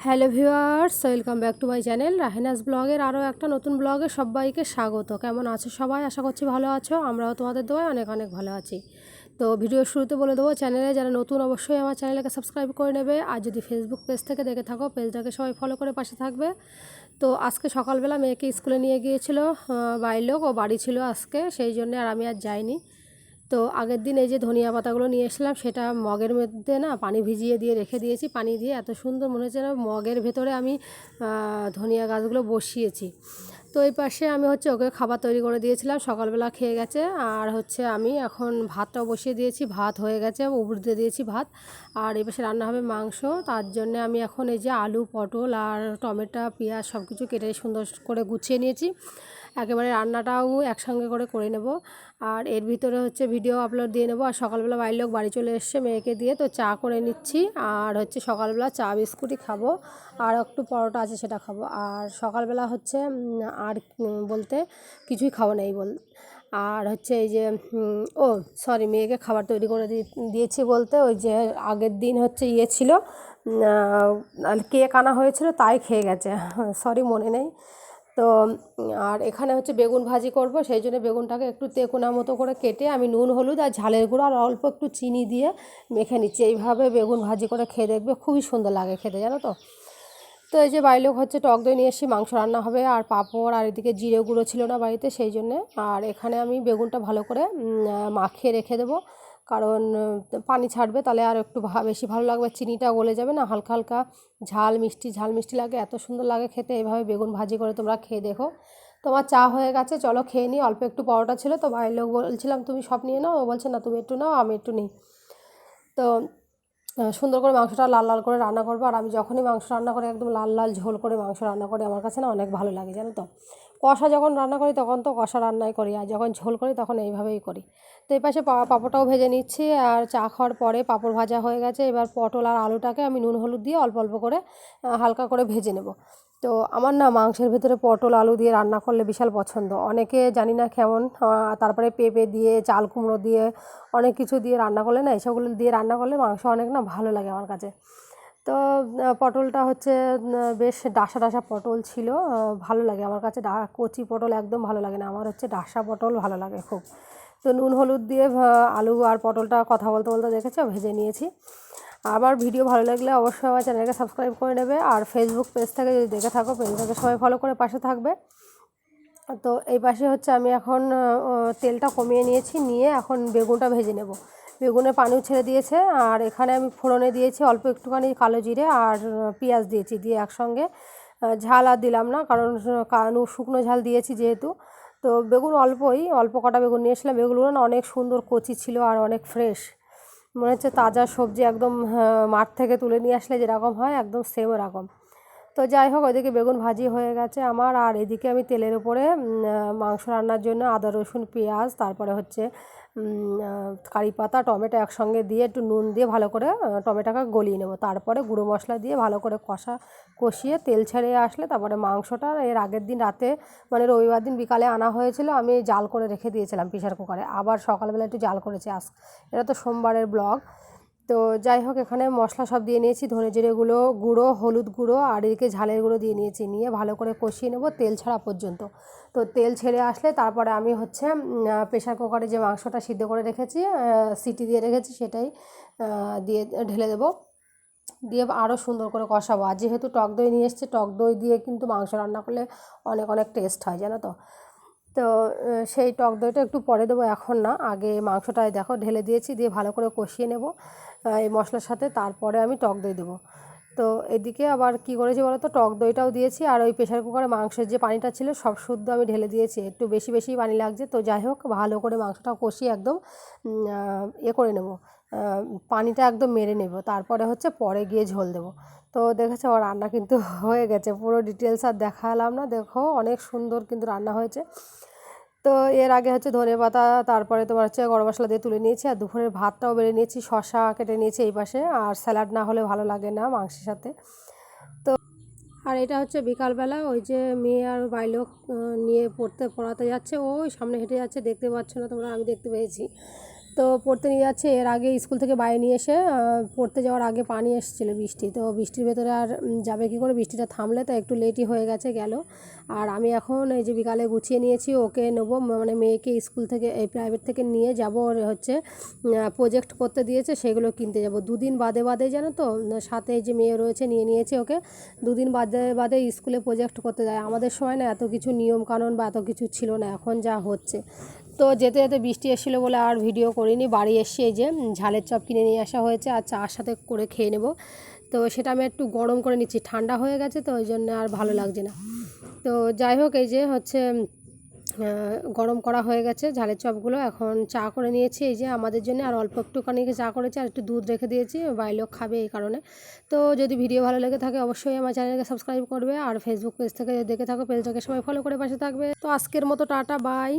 Hello viewers, welcome back to my channel Rahena's ব্লগের আরও একটা নতুন ব্লগে সবাইকে স্বাগত। কেমন আছো সবাই? আশা করছি ভালো আছো। আমরাও তোমাদের দোয়ায় অনেক অনেক ভালো আছি। তো ভিডিওর শুরুতে বলে দেবো, চ্যানেলে যারা নতুন অবশ্যই আমার চ্যানেলকে সাবস্ক্রাইব করে নেবে। আর যদি ফেসবুক পেজ থেকে দেখে থাকো, পেজটাকে সবাই ফলো করে পাশে থাকবে। তো আজকে সকালবেলা মেয়েকে স্কুলে নিয়ে গিয়েছিল বাড়ির লোক, ও বাড়ি ছিল আজকে, সেই জন্য আর আমি আর যাইনি। তো আগের দিন এই যে ধনিয়া পাতাগুলো নিয়ে এসলাম, সেটা মগের মধ্যে না পানি ভিজিয়ে দিয়ে রেখে দিয়েছি। পানি দিয়ে এত সুন্দর মনে হচ্ছে না মগের ভেতরে আমি ধনিয়া গাছগুলো বসিয়েছি। তো এই পাশে আমি ওকে খাবার তৈরি করে দিয়েছিলাম, সকালবেলা খেয়ে গেছে। আর আমি এখন ভাতটাও বসিয়ে দিয়েছি, ভাত হয়ে গেছে, উবড়ে দিয়ে দিয়েছি ভাত। আর এই পাশে রান্না হবে মাংস। তার জন্য আমি এখন এই যে আলু, পটল আর টমেটো, পেঁয়াজ সব কিছু কেটে সুন্দর করে গুছিয়ে নিয়েছি। একেবারে রান্নাটাও একসঙ্গে করে নেব। আর এর ভিতরে ভিডিও আপলোড দিয়ে নেবো। আর সকালবেলা বাড়ির লোক বাড়ি চলে এসছে মেয়েকে দিয়ে, তো চা করে নিচ্ছি। আর সকালবেলা চা বিস্কুটই খাবো, আর একটু পরোটা আছে সেটা খাবো। আর সকালবেলা আর বলতে কিছুই খাবো না এই আর এই যে ও সরি, মেয়েকে খাবার তৈরি করে দিয়েছি বলতে, ওই যে আগের দিন ইয়ে ছিল, কেক আনা হয়েছিল, তাই খেয়ে গেছে। সরি, মনে নেই। তো আর এখানে বেগুন ভাজি করব, সেই জন্য বেগুনটাকে একটু তেকোনা মতো করে কেটে আমি নুন, হলুদ আর ঝালের গুঁড়ো আর অল্প একটু চিনি দিয়ে মেখে নিচ্ছি। এইভাবে বেগুন ভাজি করে খেয়ে দেখবে, খুবই সুন্দর লাগে খেতে, জানো তো। তো এই যে বাড়ির লোক টক দই নিয়ে এসে মাংস রান্না হবে, আর পাঁপড়, আর এদিকে জিরে গুঁড়ো ছিল না বাড়িতে, সেই জন্যে। আর এখানে আমি বেগুনটা ভালো করে মাখিয়ে রেখে দেবো, কারণ পানি ছাড়বে, তাহলে আর একটু বেশি ভালো লাগবে, চিনিটা গলে যাবে না, হালকা হালকা ঝাল মিষ্টি লাগে, এত সুন্দর লাগে খেতে। এইভাবে বেগুন ভাজি করে তোমরা খেয়ে দেখো। তোমার চা হয়ে গেছে, চলো খেয়ে নিই। অল্প একটু পরোটা ছিল, তো বাড়ির লোক বলছিলাম তুমি সব নিয়ে নাও, ও বলছে না তুমি একটু নাও, আমি একটু নিই। তো সুন্দর করে মাংসটা লাল লাল করে রান্না করবো। আর আমি যখনই মাংস রান্না করি একদম লাল লাল ঝোল করে মাংস রান্না করি, আমার কাছে না অনেক ভালো লাগে, জানো তো। কষা যখন রান্না করি তখন তো কষা রান্নাই করি, আর যখন ঝোল করি তখন এইভাবেই করি। তো এই পাশে পাঁপড়টাও ভেজে নিচ্ছি। আর চা খাওয়ার পরে পাঁপড় ভাজা হয়ে গেছে, এবার পটল আর আলুটাকে আমি নুন হলুদ দিয়ে অল্প অল্প করে হালকা করে ভেজে নেব। তো আমার না মাংসের ভেতরে পটল আলু দিয়ে রান্না করলে বিশাল পছন্দ। অনেকে জানি না কেমন, তারপরে পেঁপে দিয়ে, চাল কুমড়ো দিয়ে, অনেক কিছু দিয়ে রান্না করলে না, এসবগুলো দিয়ে রান্না করলে মাংস অনেক না ভালো লাগে আমার কাছে। তো পটলটা বেশ ডাসা ডাসা পটল ছিল, ভালো লাগে আমার কাছে। কচি পটল একদম ভালো লাগে না আমার, ডাসা পটল ভালো লাগে খুব। তো নুন হলুদ দিয়ে আলু আর পটলটা কথা বলতে বলতে দেখেছো ভেজে নিয়েছি। আমার ভিডিও ভালো লাগলে অবশ্যই আমার চ্যানেলকে সাবস্ক্রাইব করে নেবে। আর ফেসবুক পেজ থেকে যদি দেখে থাকো, পেজটাকে সবাই ফলো করে পাশে থাকবে। তো এই পাশে আমি এখন তেলটা কমিয়ে নিয়েছি, নিয়ে এখন বেগুনটা ভেজে নেব। বেগুনের পানিও ছেড়ে দিয়েছে। আর এখানে আমি ফোড়নে দিয়েছি অল্প একটুখানি কালো জিরে আর পেঁয়াজ দিয়েছি, দিয়ে একসঙ্গে ঝাল আর দিলাম না, কারণ শুকনো ঝাল দিয়েছি যেহেতু। তো বেগুন অল্প কটা বেগুন নিয়েছিলাম, বেগুনগুলো না অনেক সুন্দর কচি ছিল আর অনেক ফ্রেশ, মনে হচ্ছে তাজা সবজি একদম, মাঠ থেকে তুলে নিয়ে আসলে যেরকম হয় একদম সেম এরকম। তো যাই হোক, ওইদিকে বেগুন ভাজি হয়ে গেছে আমার। আর এদিকে আমি তেলের উপরে মাংস রান্নার জন্য আদা রসুন পেঁয়াজ, তারপরে কারি পাতা টমেটো একসঙ্গে দিয়ে একটু নুন দিয়ে ভালো করে টমেটোটা গলিয়ে নেব। তারপরে গুঁড়ো মশলা দিয়ে ভালো করে কষিয়ে তেল ছেড়ে আসলে তারপরে মাংসটা, এর আগের দিন রাতে মানে রবিবার দিন বিকালে আনা হয়েছিল, আমি জাল করে রেখে দিয়েছিলাম প্রেশার কুকারে, আবার সকালবেলা একটু জাল করেছি। এটা তো সোমবারের ব্লগ। তো যাই হোক, এখানে মশলা সব দিয়ে নিয়েছি, ধনে জিরে গুঁড়ো, হলুদ গুঁড়ো, আর এদিকে ঝালের গুঁড়ো দিয়ে নিয়েছি, নিয়ে ভালো করে কষিয়ে নেব তেল ছাড়া পর্যন্ত। তো তেল ছেড়ে আসলে তারপরে আমি প্রেশার কুকারে যে মাংসটা সিদ্ধ করে রেখেছি, সিটি দিয়ে রেখেছি, সেটাই দিয়ে ঢেলে দেবো, দিয়ে আরও সুন্দর করে কষাবো। আর যেহেতু টক দই নিয়ে এসছে, টক দই দিয়ে কিন্তু মাংস রান্না করলে অনেক অনেক টেস্ট হয়, জানো তো। তো সেই টক দইটা একটু পরে দেবো, এখন না, আগে মাংসটায় দেখো ঢেলে দিয়েছি, দিয়ে ভালো করে কষিয়ে নেব এই মশলার সাথে, তারপরে আমি টক দই দেবো। তো এদিকে আবার কি করেছি বলো তো, টক দইটাও দিয়েছি, আর ওই প্রেশার কুকারে মাংসের যে পানিটা ছিল সব শুদ্ধ আমি ঢেলে দিয়েছি, একটু বেশি বেশি পানি লাগছে। তো যাই হোক, ভালো করে মাংসটা কষিয়ে একদম করে নেব, পানিটা একদম মেরে নেব, তারপরে পরে গিয়ে ঝোল দেবো। তো দেখেছো আমার রান্না কিন্তু হয়ে গেছে, পুরো ডিটেলস আর দেখালাম না, দেখো অনেক সুন্দর কিন্তু রান্না হয়েছে। তো এর আগে ধনেপাতা, তারপরে তোমার গরম মশলা দিয়ে তুলে নিয়েছি। আর দুপুরের ভাতটাও বেড়ে নিয়েছি, শসা কেটে নিয়েছি এই পাশে, আর স্যালাড না হলে ভালো লাগে না মাংসের সাথে। তো আর এটা বিকালবেলা, ওই যে মেয়ে আর বাইলোক নিয়ে পড়াতে যাচ্ছে, ওই সামনে হেঁটে যাচ্ছে, দেখতে পাচ্ছ না তোমরা, আমি দেখতে পেয়েছি। তো পড়তে নিয়ে যাচ্ছে। এর আগে স্কুল থেকে বাইরে নিয়ে এসে পড়তে যাওয়ার আগে পানি এসেছিলো বৃষ্টি, তো বৃষ্টির ভেতরে আর যাবে কী করে, বৃষ্টিটা থামলে তো একটু লেটই হয়ে গেল। আর আমি এখন এই যে বিকালে গুছিয়ে নিয়েছি, ওকে নেবো, মানে মেয়েকে স্কুল থেকে এই প্রাইভেট থেকে নিয়ে যাব। ওর হচ্ছে প্রজেক্ট করতে দিয়েছে, সেগুলো কিনতে যাব 2 দিন বাদে জানো তো। সাথে যে মেয়ে রয়েছে নিয়েছে ওকে 2 দিন বাদে স্কুলে প্রজেক্ট করতে যায়। আমাদের সময় না এত কিছু নিয়ম কানুন বা এত কিছু ছিল না, এখন যা হচ্ছে। তো যেতে যেতে বৃষ্টি এসেছিলো বলে আর ভিডিও করিনি। বাড়ি এসে এই যে ঝালের চপ কিনে নিয়ে আসা হয়েছে, আর চার সাথে করে খেয়ে নেব। তো সেটা আমি একটু গরম করে নিচ্ছি, ঠান্ডা হয়ে গেছে তো ওই জন্য আর ভালো লাগছে না। তো যাই হোক, এই যে হচ্ছে গরম করা হয়ে গেছে ঝালের চপগুলো। এখন চা করে নিয়েছি এই যে আমাদের জন্য, আর অল্প একটুখানি চা করেছি, আর একটু দুধ রেখে দিয়েছি, বাড়ির লোক খাবে এই কারণে। তো যদি ভিডিও ভালো লেগে থাকে অবশ্যই আমার চ্যানেলকে সাবস্ক্রাইব করবে, আর ফেসবুক পেজ থেকে দেখে থাকো পেজটাকে সবাই ফলো করে পাশে থাকবে। তো আজকের মতো টাটা, বাই।